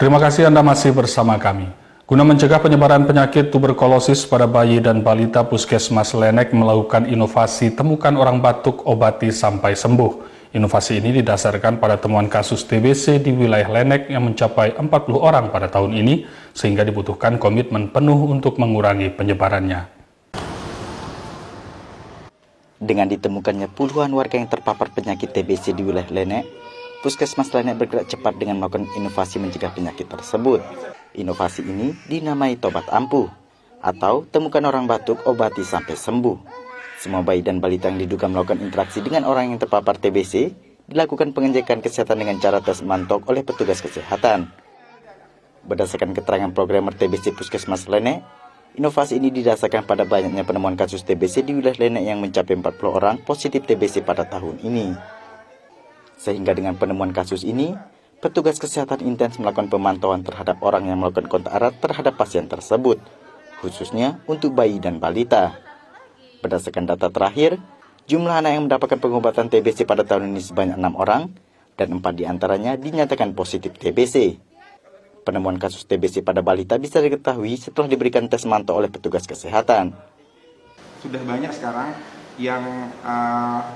Terima kasih Anda masih bersama kami. Guna mencegah penyebaran penyakit tuberkulosis pada bayi dan balita, Puskesmas Lenek melakukan inovasi temukan orang batuk, obati sampai sembuh. Inovasi ini didasarkan pada temuan kasus TBC di wilayah Lenek yang mencapai 40 orang pada tahun ini, sehingga dibutuhkan komitmen penuh untuk mengurangi penyebarannya. Dengan ditemukannya puluhan warga yang terpapar penyakit TBC di wilayah Lenek, Puskesmas Lenek bergerak cepat dengan melakukan inovasi mencegah penyakit tersebut. Inovasi ini dinamai Tobat Ampuh, atau temukan orang batuk, obati sampai sembuh. Semua bayi dan balita yang diduga melakukan interaksi dengan orang yang terpapar TBC dilakukan pengecekan kesehatan dengan cara tes mantok oleh petugas kesehatan. Berdasarkan keterangan programmer TBC Puskesmas Lenek, inovasi ini didasarkan pada banyaknya penemuan kasus TBC di wilayah Lenek yang mencapai 40 orang positif TBC pada tahun ini. Sehingga dengan penemuan kasus ini, petugas kesehatan intens melakukan pemantauan terhadap orang yang melakukan kontak erat terhadap pasien tersebut, khususnya untuk bayi dan balita. Berdasarkan data terakhir, jumlah anak yang mendapatkan pengobatan TBC pada tahun ini sebanyak 6 orang, dan 4 diantaranya dinyatakan positif TBC. Penemuan kasus TBC pada balita bisa diketahui setelah diberikan tes mantok oleh petugas kesehatan. Sudah banyak sekarang yang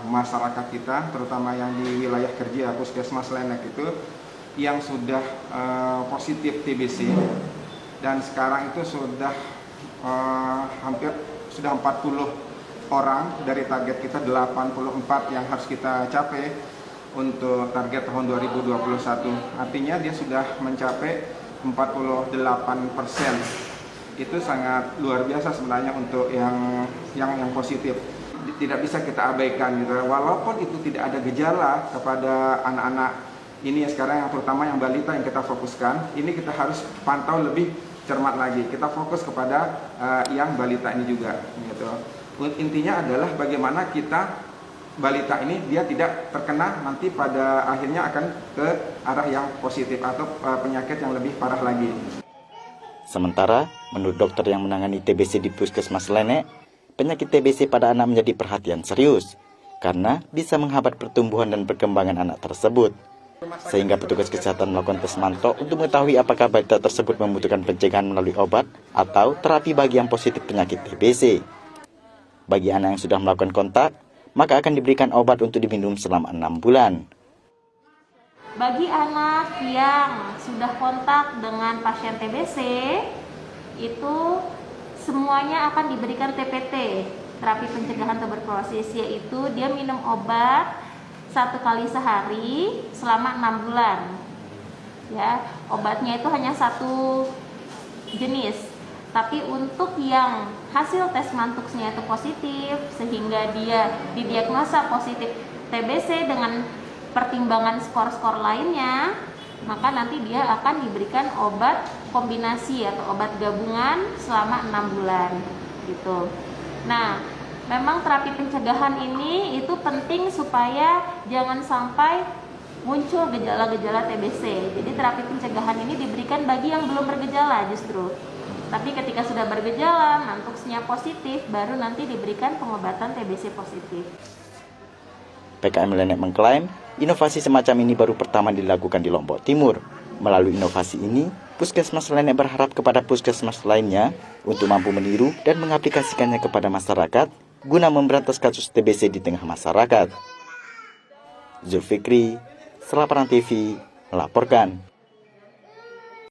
masyarakat kita, terutama yang di wilayah kerja Puskesmas Lenek itu, yang sudah positif TBC, dan sekarang itu sudah hampir 40 orang dari target kita 84 yang harus kita capai untuk target tahun 2021. Artinya dia sudah mencapai 48%. Itu sangat luar biasa sebenarnya untuk yang positif. Tidak bisa kita abaikan gitu. Walaupun itu tidak ada gejala kepada anak-anak ini sekarang, yang terutama yang balita yang kita fokuskan, ini kita harus pantau lebih cermat lagi. Kita fokus kepada yang balita ini juga gitu. Intinya adalah bagaimana kita balita ini dia tidak terkena nanti pada akhirnya akan ke arah yang positif atau penyakit yang lebih parah lagi. Sementara, menurut dokter yang menangani TBC di Puskesmas Lenek, penyakit TBC pada anak menjadi perhatian serius karena bisa menghambat pertumbuhan dan perkembangan anak tersebut. Sehingga petugas kesehatan melakukan tes mantok untuk mengetahui apakah balita tersebut membutuhkan pencegahan melalui obat atau terapi bagi yang positif penyakit TBC. Bagi anak yang sudah melakukan kontak, maka akan diberikan obat untuk diminum selama 6 bulan. Bagi anak yang sudah kontak dengan pasien TBC, itu semuanya akan diberikan TPT, terapi pencegahan tuberkulosis, yaitu dia minum obat 1 kali sehari selama 6 bulan. Ya, obatnya itu hanya 1 jenis. Tapi untuk yang hasil tes mantuksnya itu positif, sehingga dia didiagnosa positif TBC dengan pertimbangan skor-skor lainnya, maka nanti dia akan diberikan obat kombinasi atau obat gabungan selama 6 bulan gitu. Nah, memang terapi pencegahan ini itu penting supaya jangan sampai muncul gejala-gejala TBC. Jadi terapi pencegahan ini diberikan bagi yang belum bergejala justru. Tapi ketika sudah bergejala, mantuksnya positif, baru nanti diberikan pengobatan TBC positif. PKM Lenek mengklaim, inovasi semacam ini baru pertama dilakukan di Lombok Timur. Melalui inovasi ini, Puskesmas Lenek berharap kepada puskesmas lainnya untuk mampu meniru dan mengaplikasikannya kepada masyarakat guna memberantas kasus TBC di tengah masyarakat. Zulfikri, Selaparang TV, melaporkan.